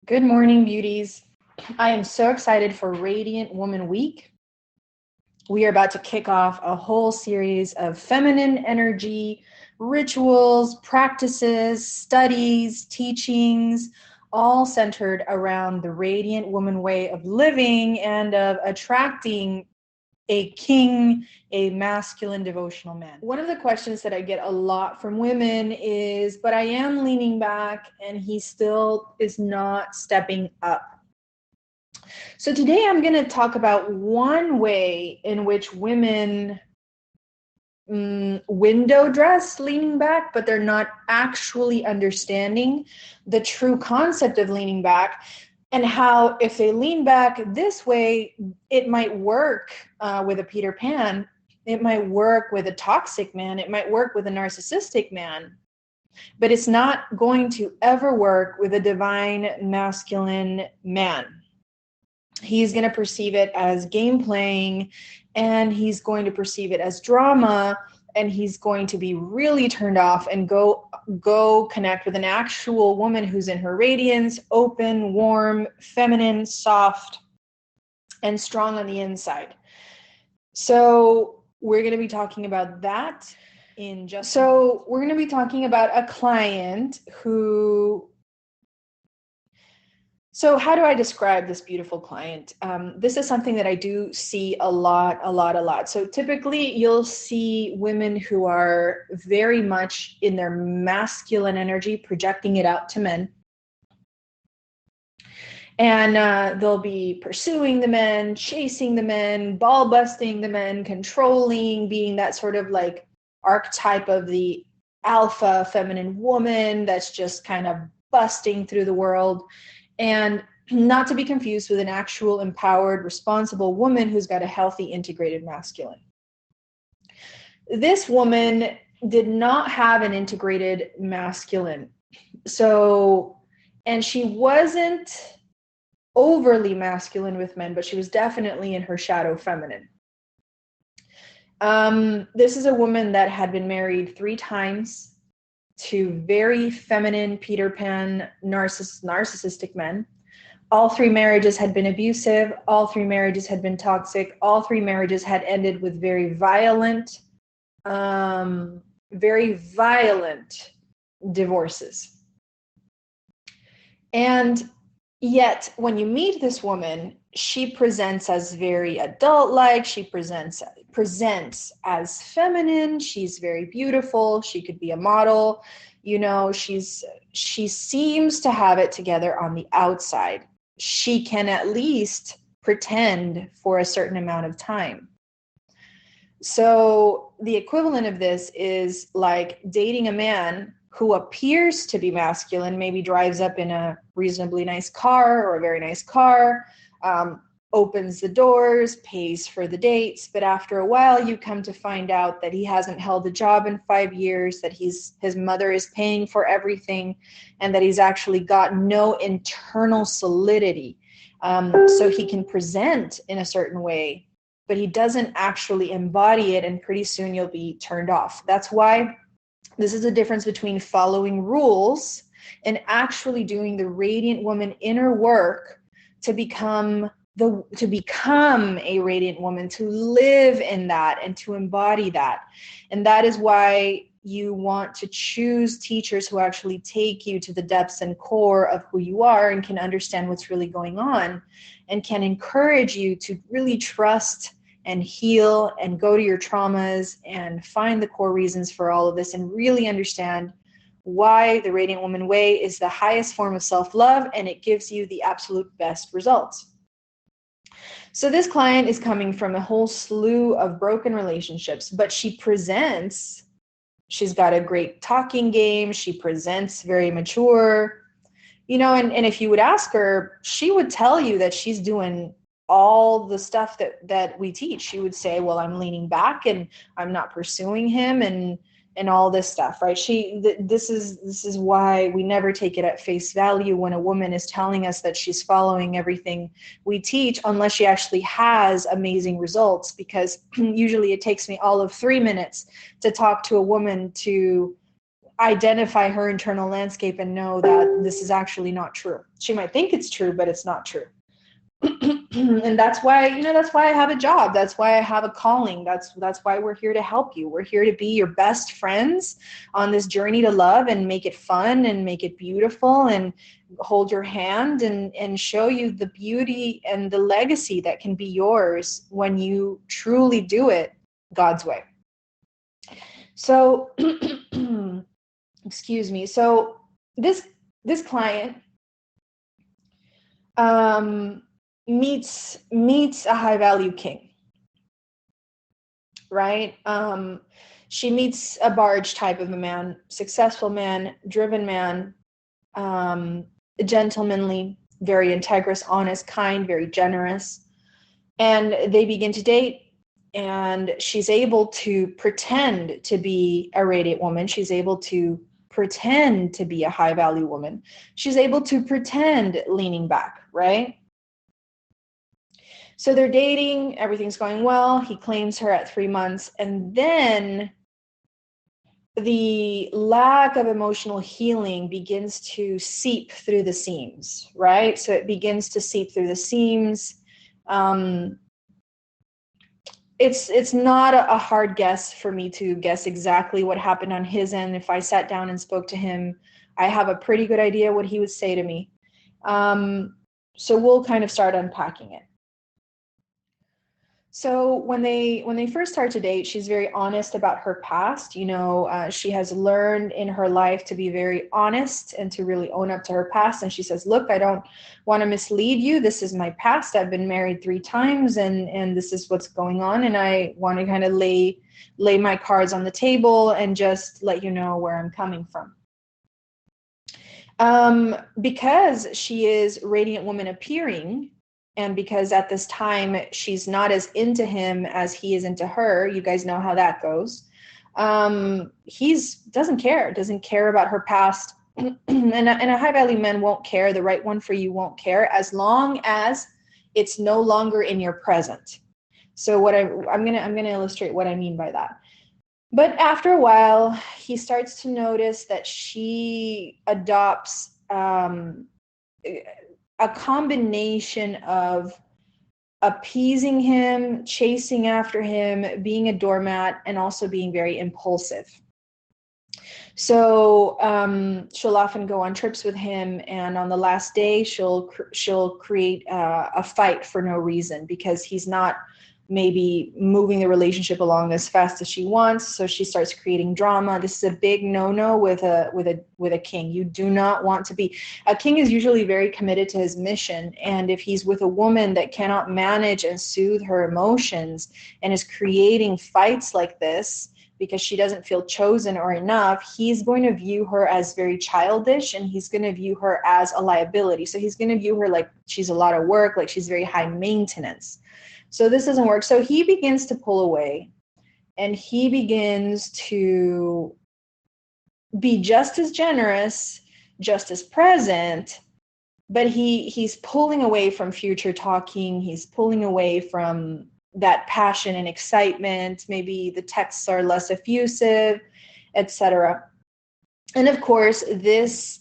Good morning, beauties. I am so excited for Radiant Woman Week. We are about to kick off a whole series of feminine energy rituals, practices, studies, teachings, all centered around the Radiant Woman way of living and of attracting a king, a masculine devotional man. One of the questions that I get a lot from women is, but I am leaning back and he still is not stepping up. So today I'm going to talk about one way in which women window dress leaning back, but they're not actually understanding the true concept of leaning back, and how if they lean back this way, it might work with a Peter Pan, it might work with a toxic man, it might work with a narcissistic man, but it's not going to ever work with a divine masculine man. He's going to perceive it as game playing, and he's going to perceive it as drama, and he's going to be really turned off and go connect with an actual woman who's in her radiance, open, warm, feminine, soft, and strong on the inside. So we're going to be talking about that we're going to be talking about a client who... So how do I describe this beautiful client? This is something that I do see a lot. So typically you'll see women who are very much in their masculine energy, projecting it out to men. And they'll be pursuing the men, chasing the men, ball busting the men, controlling, being that sort of like archetype of the alpha feminine woman that's just kind of busting through the world. And not to be confused with an actual empowered, responsible woman who's got a healthy, integrated masculine. This woman did not have an integrated masculine. And she wasn't overly masculine with men, but she was definitely in her shadow feminine. This is a woman that had been married 3 times to very feminine Peter Pan narcissistic men. All 3 marriages had been abusive. All 3 marriages had been toxic. All 3 marriages had ended with very violent divorces. And yet, when you meet this woman, she presents as very adult-like. She presents as feminine. She's very beautiful. She could be a model. You know, she seems to have it together on the outside. She can at least pretend for a certain amount of time. So the equivalent of this is like dating a man who appears to be masculine, maybe drives up in a reasonably nice car or a very nice car, opens the doors, pays for the dates, but after a while you come to find out that he hasn't held a job in 5 years, that his mother is paying for everything, and that he's actually got no internal solidity. So he can present in a certain way, but he doesn't actually embody it, and pretty soon you'll be turned off. That's why this is a difference between following rules and actually doing the Radiant Woman inner work to become a radiant woman, to live in that and to embody that. And that is why you want to choose teachers who actually take you to the depths and core of who you are and can understand what's really going on and can encourage you to really trust and heal and go to your traumas and find the core reasons for all of this and really understand why the Radiant Woman Way is the highest form of self-love, and it gives you the absolute best results. So this client is coming from a whole slew of broken relationships, but she's got a great talking game. She presents very mature, and if you would ask her, she would tell you that she's doing all the stuff that we teach. She would say, well, I'm leaning back and I'm not pursuing him and all this stuff, right? This is why we never take it at face value when a woman is telling us that she's following everything we teach, unless she actually has amazing results, because usually it takes me all of 3 minutes to talk to a woman to identify her internal landscape and know that this is actually not true. She might think it's true, but it's not true. And that's why, that's why I have a job. That's why I have a calling. That's why we're here to help you. We're here to be your best friends on this journey to love and make it fun and make it beautiful and hold your hand and show you the beauty and the legacy that can be yours when you truly do it God's way. So, excuse me. So this client meets a high value king, right? She meets a barge type of a man, successful man, driven man, gentlemanly, very integrous, honest, kind, very generous. And they begin to date. And she's able to pretend to be a radiant woman. She's able to pretend to be a high value woman. She's able to pretend leaning back, right? So they're dating, everything's going well. He claims her at 3 months. And then the lack of emotional healing begins to seep through the seams, right? So it begins to seep through the seams. It's not a hard guess for me to guess exactly what happened on his end. If I sat down and spoke to him, I have a pretty good idea what he would say to me. So we'll kind of start unpacking it. So when they first start to date, she's very honest about her past. She has learned in her life to be very honest and to really own up to her past. And she says, look, I don't want to mislead you. This is my past. I've been married 3 times and this is what's going on. And I want to kind of lay my cards on the table and just let you know where I'm coming from. Because she is radiant woman appearing, and because at this time she's not as into him as he is into her, you guys know how that goes. He doesn't care about her past. and a high value man won't care. The right one for you won't care as long as it's no longer in your present. So I'm gonna illustrate what I mean by that. But after a while, he starts to notice that she adopts a combination of appeasing him, chasing after him, being a doormat, and also being very impulsive. So she'll often go on trips with him, and on the last day, she'll create a fight for no reason because he's not maybe moving the relationship along as fast as she wants. So she starts creating drama. This is a big no-no with a king. You do not want to be. A king is usually very committed to his mission. And if he's with a woman that cannot manage and soothe her emotions and is creating fights like this because she doesn't feel chosen or enough, he's going to view her as very childish, and he's going to view her as a liability. So he's going to view her like she's a lot of work, like she's very high maintenance. So this doesn't work. So he begins to pull away, and he begins to be just as generous, just as present, but he's pulling away from future talking. He's pulling away from that passion and excitement. Maybe the texts are less effusive, etc. And of course, this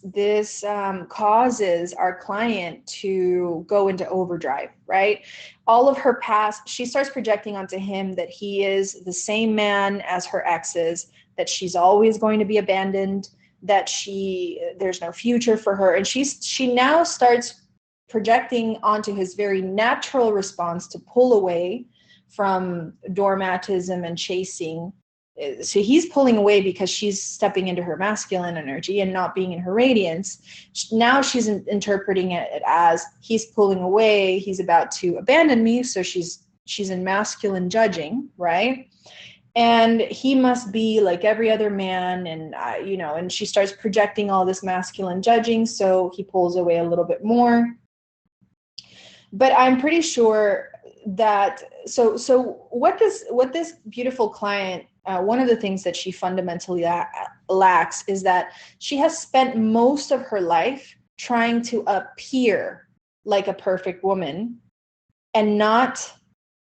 causes our client to go into overdrive, right? All of her past, she starts projecting onto him that he is the same man as her exes, that she's always going to be abandoned, that there's no future for her. And she now starts projecting onto his very natural response to pull away from doormatism and chasing. So he's pulling away because she's stepping into her masculine energy and not being in her radiance. Now she's interpreting it as he's pulling away. He's about to abandon me. So she's in masculine judging, right? And he must be like every other man. And, and she starts projecting all this masculine judging. So he pulls away a little bit more. But I'm pretty sure that, so what this beautiful client, one of the things that she fundamentally lacks is that she has spent most of her life trying to appear like a perfect woman and not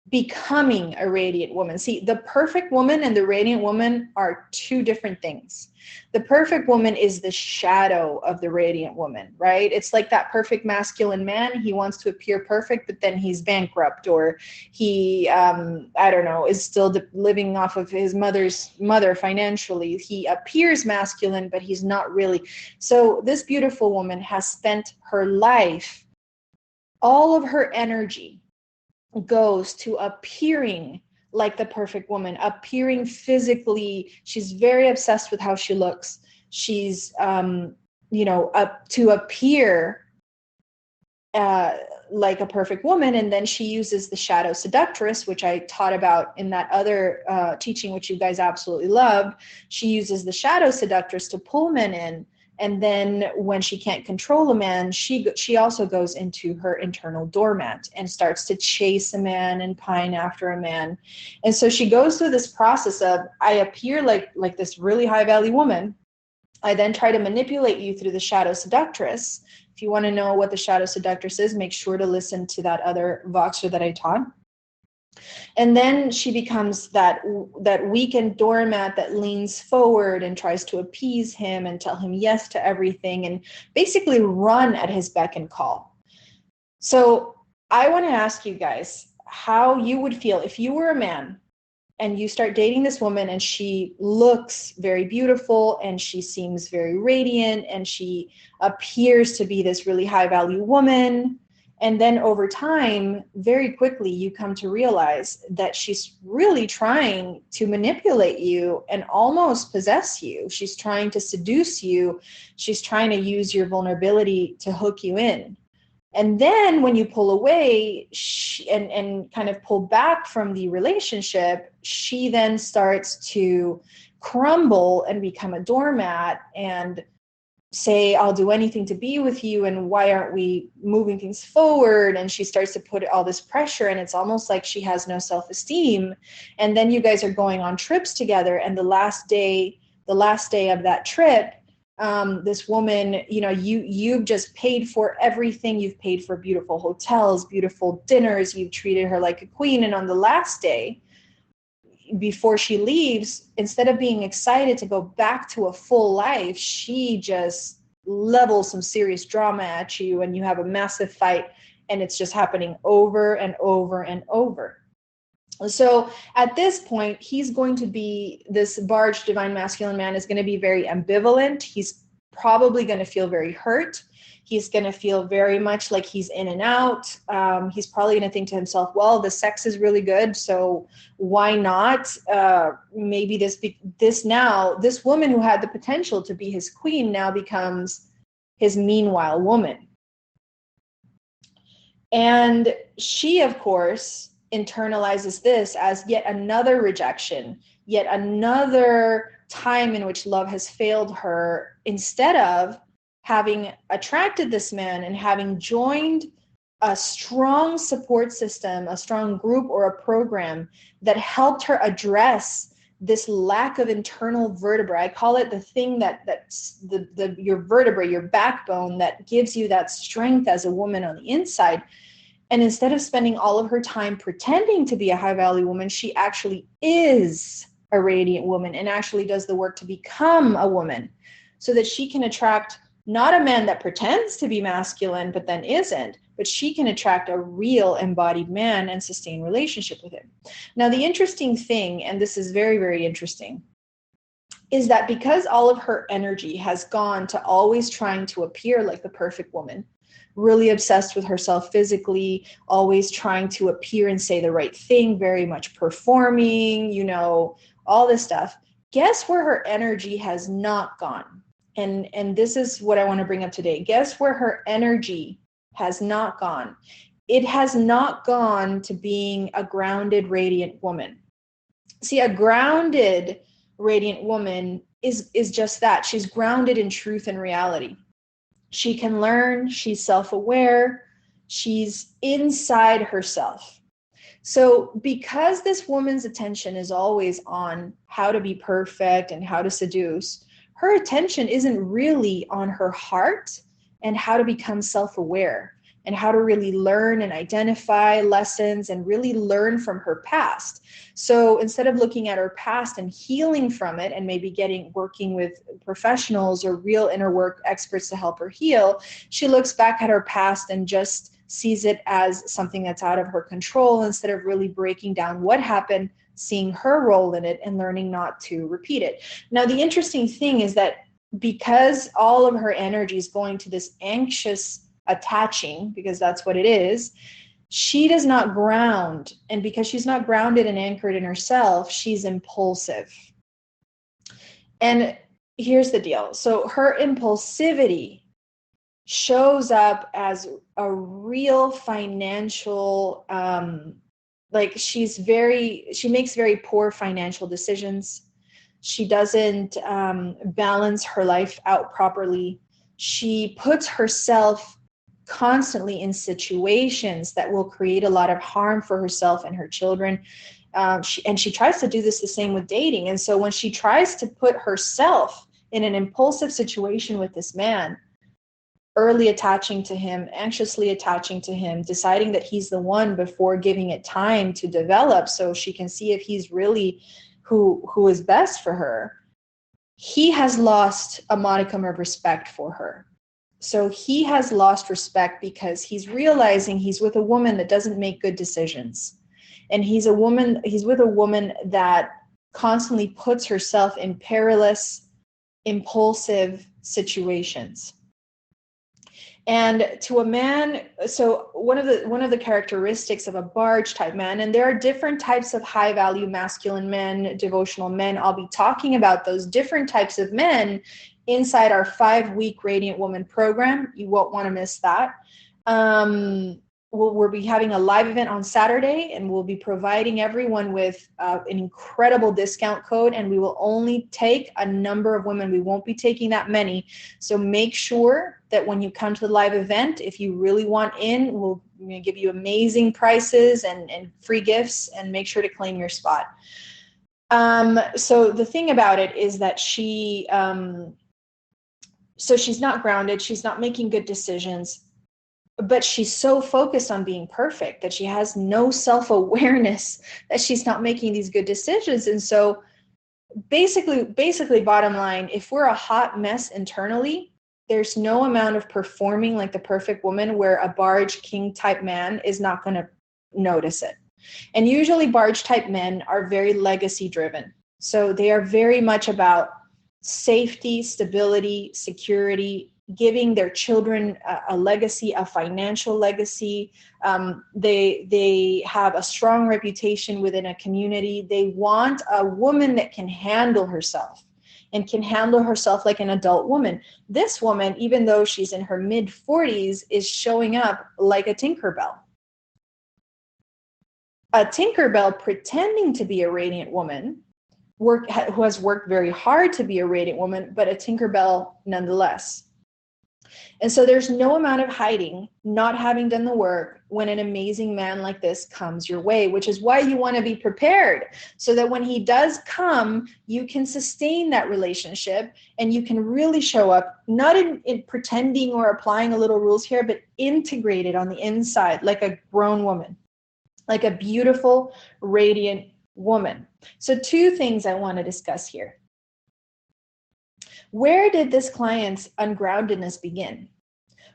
becoming a radiant woman. See, the perfect woman and the radiant woman are two different things. The perfect woman is the shadow of the radiant woman, right? It's like that perfect masculine man. He wants to appear perfect, but then he's bankrupt, or he, I don't know, is still living off of his mother financially. He appears masculine, but he's not really. So this beautiful woman has spent her life, all of her energy goes to appearing like the perfect woman, appearing physically. She's very obsessed with how she looks. She's, up to appear like a perfect woman. And then she uses the shadow seductress, which I taught about in that other teaching, which you guys absolutely loved. She uses the shadow seductress to pull men in. And then when she can't control a man, she also goes into her internal doormat and starts to chase a man and pine after a man. And so she goes through this process of, I appear like this really high value woman. I then try to manipulate you through the shadow seductress. If you want to know what the shadow seductress is, make sure to listen to that other Voxer that I taught. And then she becomes that weakened doormat that leans forward and tries to appease him and tell him yes to everything and basically run at his beck and call. So I want to ask you guys how you would feel if you were a man and you start dating this woman and she looks very beautiful and she seems very radiant and she appears to be this really high value woman. And then over time, very quickly, you come to realize that she's really trying to manipulate you and almost possess you. She's trying to seduce you. She's trying to use your vulnerability to hook you in. And then when you pull away and kind of pull back from the relationship, she then starts to crumble and become a doormat and say, I'll do anything to be with you, and why aren't we moving things forward? And she starts to put all this pressure, and it's almost like she has no self-esteem. And then you guys are going on trips together, and the last day of that trip, this woman, you've just paid for everything. You've paid for beautiful hotels, beautiful dinners. You've treated her like a queen. And on the last day, before she leaves, instead of being excited to go back to a full life, she just levels some serious drama at you, and you have a massive fight, and it's just happening over and over and over. So at this point, he's going to be, this Barge divine masculine man is going to be very ambivalent. He's probably going to feel very hurt. He's going to feel very much like he's in and out. He's probably going to think to himself, well, the sex is really good, so why not? Maybe this woman who had the potential to be his queen now becomes his meanwhile woman. And she, of course, internalizes this as yet another rejection, yet another time in which love has failed her, instead of having attracted this man and having joined a strong support system, a strong group or a program that helped her address this lack of internal vertebra. I call it the thing that's your vertebra, your backbone, that gives you that strength as a woman on the inside. And instead of spending all of her time pretending to be a high value woman, she actually is a radiant woman and actually does the work to become a woman, so that she can attract not a man that pretends to be masculine but then isn't, but she can attract a real embodied man and sustain relationship with him. Now, the interesting thing, and this is very, very interesting, is that because all of her energy has gone to always trying to appear like the perfect woman, really obsessed with herself physically, always trying to appear and say the right thing, very much performing, all this stuff, guess where her energy has not gone? And this is what I want to bring up today. Guess where her energy has not gone? It has not gone to being a grounded, radiant woman. See, a grounded, radiant woman is just that. She's grounded in truth and reality. She can learn. She's self-aware. She's inside herself. So because this woman's attention is always on how to be perfect and how to seduce, her attention isn't really on her heart and how to become self-aware and how to really learn and identify lessons and really learn from her past. So instead of looking at her past and healing from it and maybe working with professionals or real inner work experts to help her heal, she looks back at her past and just sees it as something that's out of her control instead of really breaking down what happened, seeing her role in it, and learning not to repeat it. Now, the interesting thing is that because all of her energy is going to this anxious attaching, because that's what it is, she does not ground. And because she's not grounded and anchored in herself, she's impulsive. And here's the deal. So her impulsivity shows up as a real financial, she makes very poor financial decisions. She doesn't balance her life out properly. She puts herself constantly in situations that will create a lot of harm for herself and her children. She tries to do this the same with dating. And so when she tries to put herself in an impulsive situation with this man, early attaching to him, anxiously attaching to him, deciding that he's the one before giving it time to develop so she can see if he's really who is best for her, he has lost a modicum of respect for her. So he has lost respect because he's realizing he's with a woman that doesn't make good decisions. And he's with a woman that constantly puts herself in perilous, impulsive situations. And to a man, so one of the characteristics of a barge type man, and there are different types of high value masculine men, devotional men. I'll be talking about those different types of men inside our 5-week Radiant Woman program. You won't want to miss that. We'll be having a live event on Saturday, and we'll be providing everyone with an incredible discount code, and we will only take a number of women. We won't be taking that many. So make sure that when you come to the live event, if you really want in, we'll give you amazing prices and free gifts, and make sure to claim your spot. So the thing about it is that she's not grounded. She's not making good decisions. But she's so focused on being perfect that she has no self-awareness that she's not making these good decisions. And so basically, bottom line, if we're a hot mess internally, there's no amount of performing like the perfect woman where a barge king type man is not going to notice it. And usually barge type men are very legacy driven. So they are very much about safety, stability, security, giving their children a legacy, a financial legacy. They have a strong reputation within a community. They want a woman that can handle herself and can handle herself like an adult woman. This woman, even though she's in her mid-40s, is showing up like a Tinkerbell. A Tinkerbell pretending to be a radiant woman, who has worked very hard to be a radiant woman, but a Tinkerbell nonetheless. And so there's no amount of hiding, not having done the work, when an amazing man like this comes your way, which is why you want to be prepared, so that when he does come, you can sustain that relationship and you can really show up, not in pretending or applying a little rules here, but integrated on the inside like a grown woman, like a beautiful, radiant woman. So 2 things I want to discuss here. Where did this client's ungroundedness begin?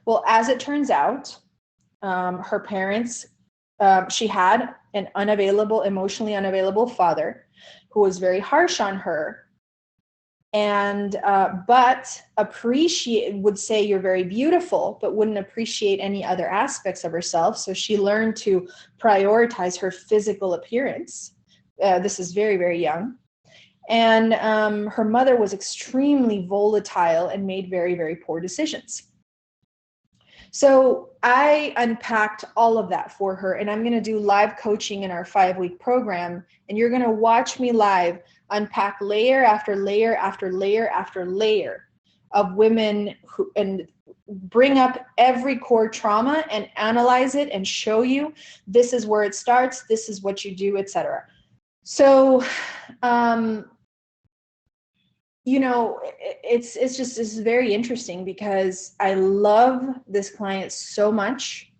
Well, as it turns out, her parents, she had an emotionally unavailable father who was very harsh on her, and but would say you're very beautiful, but wouldn't appreciate any other aspects of herself. So she learned to prioritize her physical appearance. This is very, very young. And her mother was extremely volatile and made very, very poor decisions. So I unpacked all of that for her, and I'm going to do live coaching in our 5-week program. And you're going to watch me live unpack layer after layer after layer after layer of women and bring up every core trauma and analyze it and show you this is where it starts, this is what you do, etc. So, it's very interesting because I love this client so much.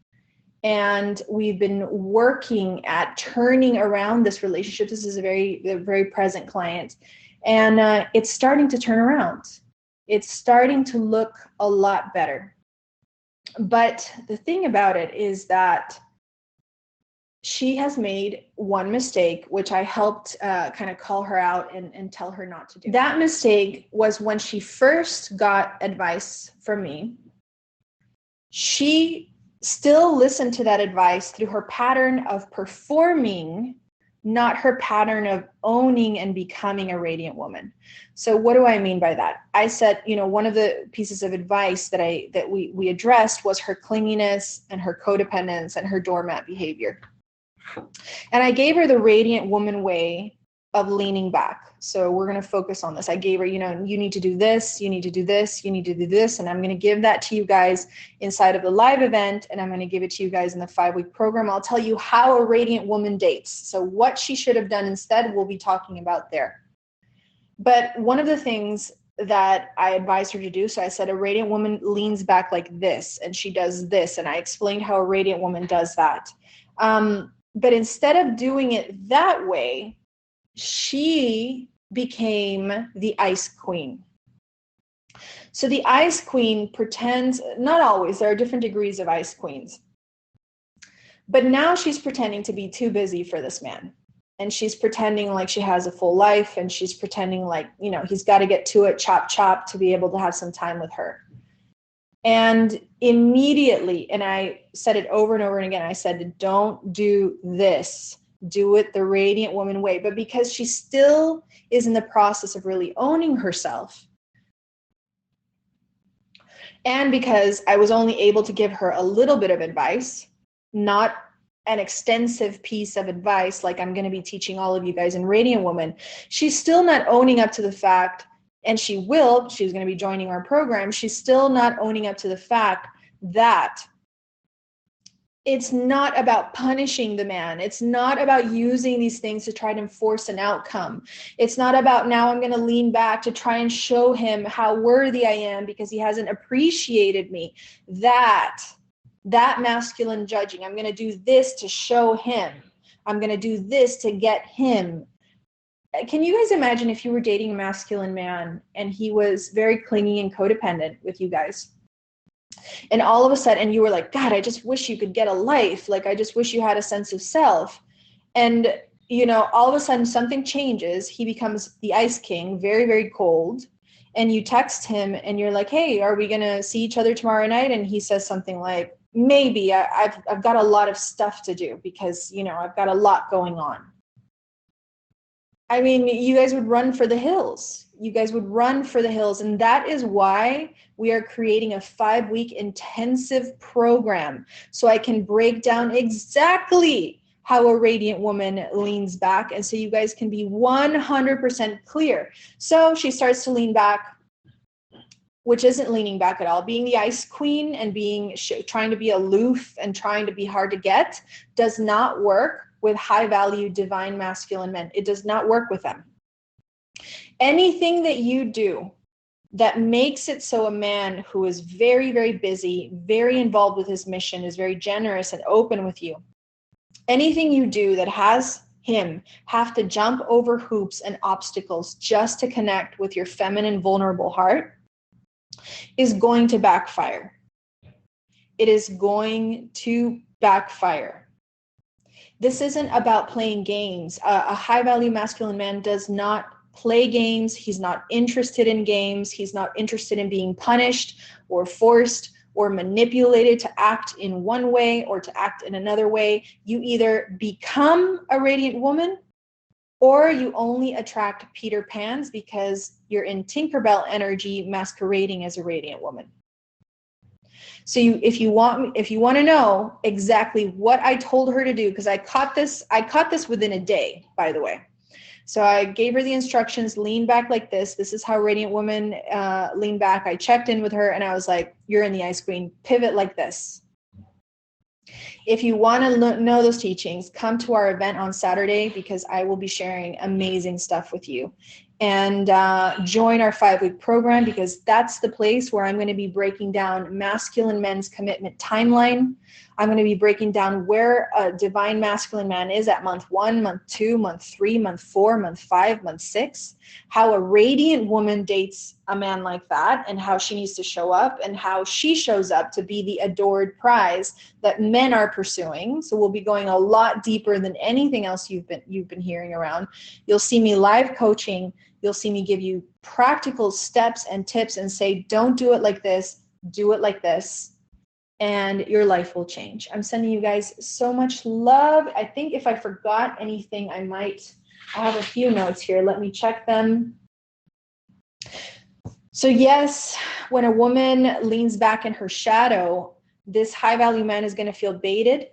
And we've been working at turning around this relationship. This is a very present client. And it's starting to turn around. It's starting to look a lot better. But the thing about it is that she has made one mistake, which I helped kind of call her out and tell her not to do. That mistake was when she first got advice from me. She still listened to that advice through her pattern of performing, not her pattern of owning and becoming a radiant woman. So what do I mean by that? I said, one of the pieces of advice that we addressed was her clinginess and her codependence and her doormat behavior. And I gave her the radiant woman way of leaning back. So we're going to focus on this. I gave her, you need to do this, you need to do this, you need to do this. And I'm going to give that to you guys inside of the live event. And I'm going to give it to you guys in the 5-week program. I'll tell you how a radiant woman dates. So what she should have done instead, we'll be talking about there. But one of the things that I advised her to do, so I said a radiant woman leans back like this, and she does this. And I explained how a radiant woman does that. But instead of doing it that way, she became the ice queen. So the ice queen pretends, not always, there are different degrees of ice queens. But now she's pretending to be too busy for this man. And she's pretending like she has a full life, and she's pretending like, he's got to get to it, chop, chop, to be able to have some time with her. And immediately, and I said it over and over and again, I said, don't do this. Do it the radiant woman way. But because she still is in the process of really owning herself, and because I was only able to give her a little bit of advice, not an extensive piece of advice like I'm going to be teaching all of you guys in Radiant Woman, she's still not owning up to the fact, and she's going to be joining our program, she's still not owning up to the fact that it's not about punishing the man. It's not about using these things to try to enforce an outcome. It's not about, now I'm going to lean back to try and show him how worthy I am because he hasn't appreciated me. That masculine judging. I'm going to do this to show him. I'm going to do this to get him. Can you guys imagine if you were dating a masculine man and he was very clingy and codependent with you guys? And all of a sudden you were like, God, I just wish you could get a life. Like, I just wish you had a sense of self. And, all of a sudden something changes. He becomes the ice king, very, very cold. And you text him and you're like, hey, are we going to see each other tomorrow night? And he says something like, maybe. I've got a lot of stuff to do because, I've got a lot going on. I mean, you guys would run for the hills. And that is why we are creating a 5-week intensive program. So I can break down exactly how a radiant woman leans back. And so you guys can be 100% clear. So she starts to lean back, which isn't leaning back at all. Being the ice queen and trying to be aloof and trying to be hard to get does not work with high value divine masculine men. It does not work with them. Anything that you do that makes it so a man who is very, very busy, very involved with his mission, is very generous and open with you, anything you do that has him have to jump over hoops and obstacles just to connect with your feminine, vulnerable heart is going to backfire. It is going to backfire. This isn't about playing games. A high-value masculine man does not play games. He's not interested in games. He's not interested in being punished or forced or manipulated to act in one way or to act in another way. You either become a radiant woman or you only attract Peter Pans because you're in Tinkerbell energy masquerading as a radiant woman. So if you want to know exactly what I told her to do, because I caught this within a day, by the way. So I gave her the instructions, lean back like this. This is how Radiant Woman lean back. I checked in with her and I was like, you're in the ice queen, pivot like this. If you want to know those teachings, come to our event on Saturday because I will be sharing amazing stuff with you. and join our 5-week program, because that's the place where I'm going to be breaking down masculine men's commitment timeline. I'm going to be breaking down where a divine masculine man is at month 1, month 2, month 3, month 4, month 5, month 6, how a radiant woman dates a man like that, and how she needs to show up, and how she shows up to be the adored prize that men are pursuing. So we'll be going a lot deeper than anything else you've been hearing around. You'll see me live coaching. You'll see me give you practical steps and tips and say, don't do it like this, do it like this, and your life will change. I'm sending you guys so much love. I think if I forgot anything, I have a few notes here. Let me check them. So yes, when a woman leans back in her shadow, this high value man is going to feel baited.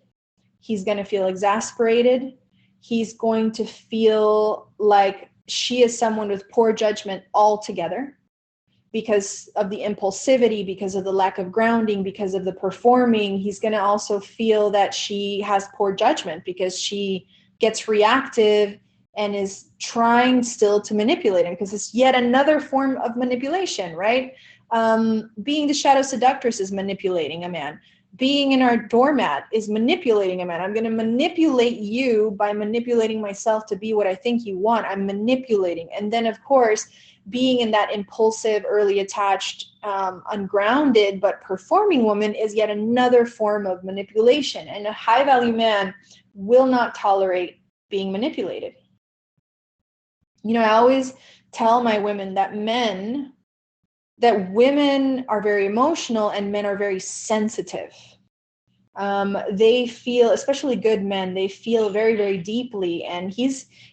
He's going to feel exasperated. He's going to feel like she is someone with poor judgment altogether, because of the impulsivity, because of the lack of grounding, because of the performing. He's going to also feel that she has poor judgment because she gets reactive and is trying still to manipulate him, because it's yet another form of manipulation, right? Being the shadow seductress is manipulating a man. Being in our doormat is manipulating a man. I'm going to manipulate you by manipulating myself to be what I think you want. I'm manipulating. And then, of course, being in that impulsive, early attached, ungrounded, but performing woman is yet another form of manipulation. And a high value man will not tolerate being manipulated. You know, I always tell my women that women are very emotional and men are very sensitive. They feel, especially good men, they feel very, very deeply. And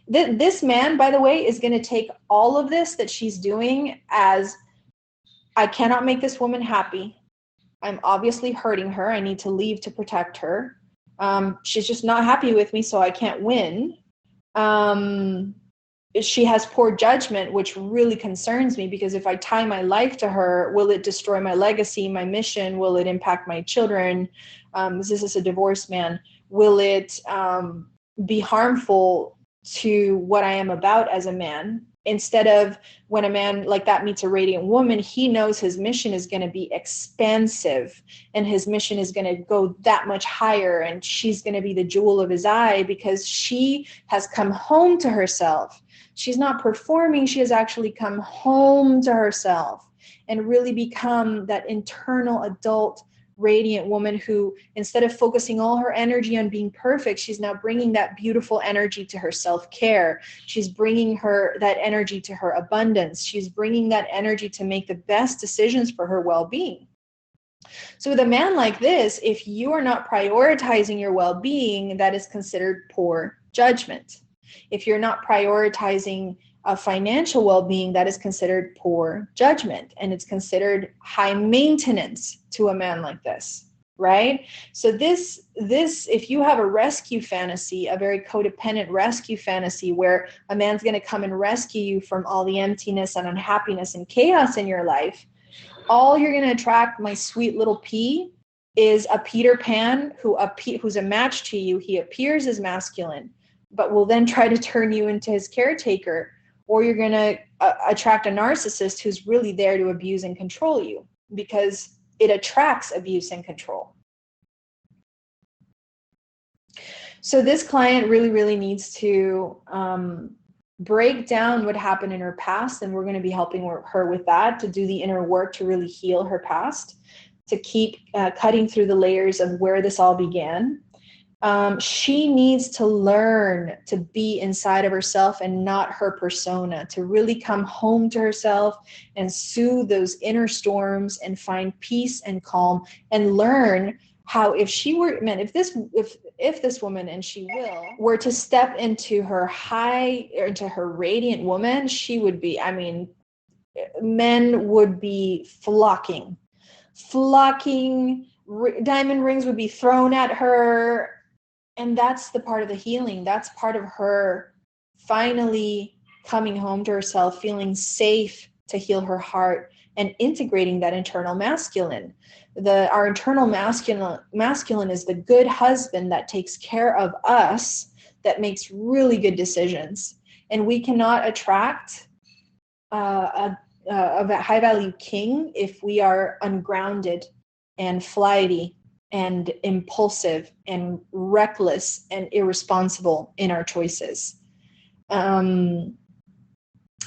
this man, by the way, is going to take all of this that she's doing as, I cannot make this woman happy. I'm obviously hurting her. I need to leave to protect her. She's just not happy with me, so I can't win. She has poor judgment, which really concerns me, because if I tie my life to her, will it destroy my legacy, my mission? Will it impact my children? This is a divorced man. Will it be harmful to what I am about as a man? Instead of, when a man like that meets a radiant woman, he knows his mission is going to be expansive, and his mission is going to go that much higher, and she's going to be the jewel of his eye because she has come home to herself. She's not performing. She has actually come home to herself and really become that internal adult radiant woman who, instead of focusing all her energy on being perfect, she's now bringing that beautiful energy to her self-care. She's bringing that energy to her abundance. She's bringing that energy to make the best decisions for her well-being. So with a man like this, if you are not prioritizing your well-being, that is considered poor judgment. If you're not prioritizing a financial well-being, that is considered poor judgment, and it's considered high maintenance to a man like this, right? So this, if you have a rescue fantasy, a very codependent rescue fantasy where a man's going to come and rescue you from all the emptiness and unhappiness and chaos in your life, all you're going to attract, my sweet little pea, is a Peter Pan who's a match to you. He appears as masculine, but will then try to turn you into his caretaker. Or you're going to attract a narcissist who's really there to abuse and control you, because it attracts abuse and control. So this client really, really needs to break down what happened in her past, and we're going to be helping her with that, to do the inner work to really heal her past, to keep cutting through the layers of where this all began. She needs to learn to be inside of herself and not her persona, to really come home to herself and soothe those inner storms and find peace and calm, and learn how, if this woman, and she will, were to step into her into her radiant woman, she would be, men would be flocking, diamond rings would be thrown at her. And that's the part of the healing. That's part of her finally coming home to herself, feeling safe to heal her heart, and integrating that internal masculine. Our internal masculine is the good husband that takes care of us, that makes really good decisions. And we cannot attract of a high value king if we are ungrounded and flighty and impulsive and reckless and irresponsible in our choices.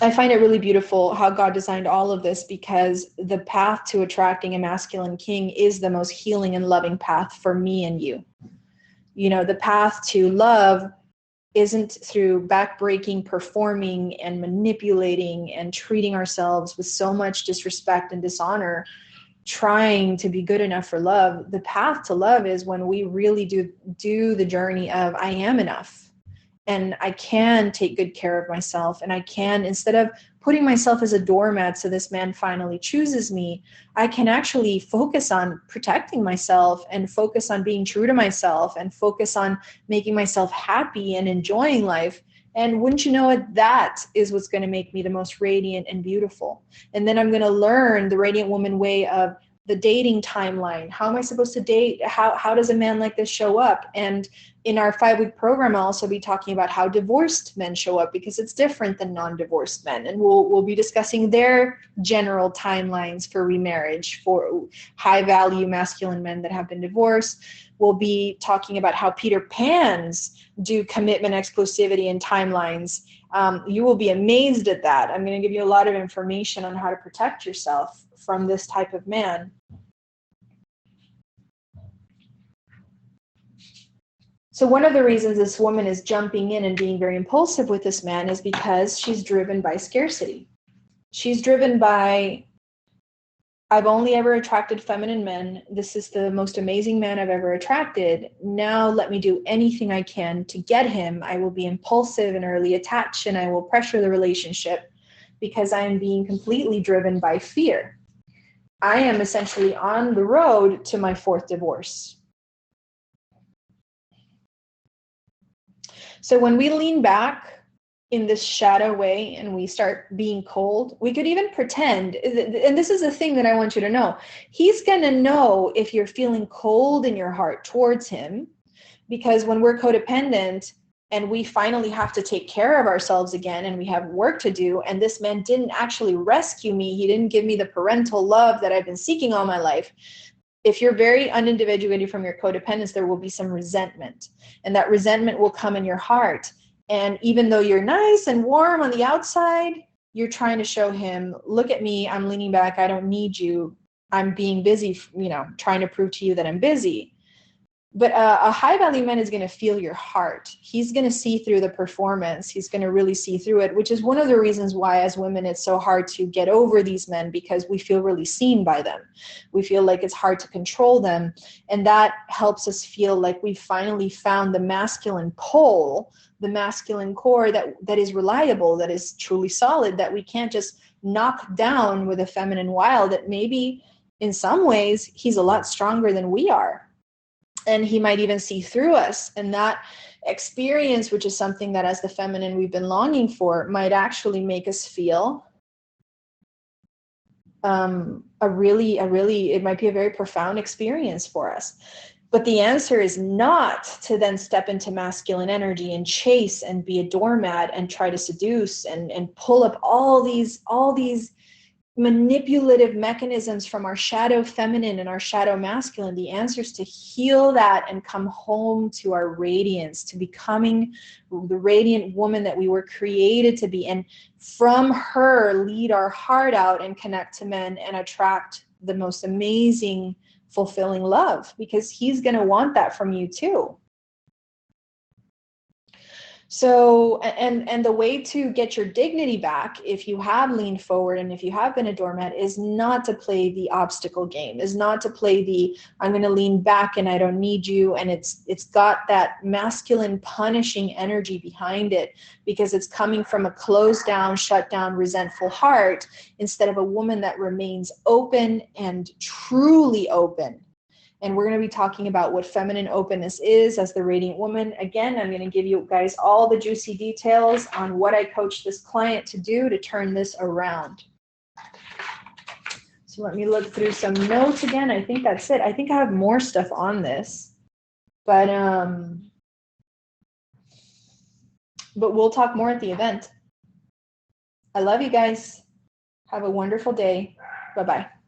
I find it really beautiful how God designed all of this, because the path to attracting a masculine king is the most healing and loving path for me and you. You know, the path to love isn't through backbreaking, performing, and manipulating and treating ourselves with so much disrespect and dishonor, trying to be good enough for love. The path to love is when we really do the journey of I am enough. And I can take good care of myself. And I can, instead of putting myself as a doormat so this man finally chooses me, I can actually focus on protecting myself and focus on being true to myself and focus on making myself happy and enjoying life. And wouldn't you know it, that is what's going to make me the most radiant and beautiful. And then I'm going to learn the Radiant Woman way of the dating timeline. How am I supposed to date? How does a man like this show up? And in our 5-week program, I'll also be talking about how divorced men show up, because it's different than non-divorced men. And we'll be discussing their general timelines for remarriage for high value masculine men that have been divorced. We'll be talking about how Peter Pans do commitment, exclusivity, and timelines. You will be amazed at that. I'm going to give you a lot of information on how to protect yourself from this type of man. So one of the reasons this woman is jumping in and being very impulsive with this man is because she's driven by scarcity. She's driven by, I've only ever attracted feminine men. This is the most amazing man I've ever attracted. Now let me do anything I can to get him. I will be impulsive and early attached, and I will pressure the relationship because I am being completely driven by fear. I am essentially on the road to my 4th divorce. So when we lean back in this shadow way and we start being cold, we could even pretend, and this is the thing that I want you to know, he's going to know if you're feeling cold in your heart towards him, because when we're codependent and we finally have to take care of ourselves again and we have work to do, and this man didn't actually rescue me, he didn't give me the parental love that I've been seeking all my life. If you're very unindividuated from your codependence, there will be some resentment, and that resentment will come in your heart. And even though you're nice and warm on the outside, you're trying to show him, look at me, I'm leaning back, I don't need you, I'm being busy, trying to prove to you that I'm busy. But a high value man is going to feel your heart. He's going to see through the performance. He's going to really see through it, which is one of the reasons why as women it's so hard to get over these men, because we feel really seen by them. We feel like it's hard to control them. And that helps us feel like we've finally found the masculine pole, the masculine core that is reliable, that is truly solid, that we can't just knock down with a feminine wild, that maybe in some ways he's a lot stronger than we are. And he might even see through us. And that experience, which is something that as the feminine we've been longing for, might actually make us feel it might be a very profound experience for us. But the answer is not to then step into masculine energy and chase and be a doormat and try to seduce and pull up all these manipulative mechanisms from our shadow feminine and our shadow masculine. The answer is to heal that and come home to our radiance, to becoming the radiant woman that we were created to be. And from her, lead our heart out and connect to men and attract the most amazing, fulfilling love, because he's going to want that from you too. So, and the way to get your dignity back, if you have leaned forward and if you have been a doormat, is not to play the obstacle game, is not to play the, I'm going to lean back and I don't need you. And it's got that masculine punishing energy behind it, because it's coming from a closed down, shut down, resentful heart, instead of a woman that remains open and truly open. And we're going to be talking about what feminine openness is as the radiant woman. Again, I'm going to give you guys all the juicy details on what I coach this client to do to turn this around. So let me look through some notes again. I think that's it. I think I have more stuff on this, but we'll talk more at the event. I love you guys. Have a wonderful day. Bye-bye.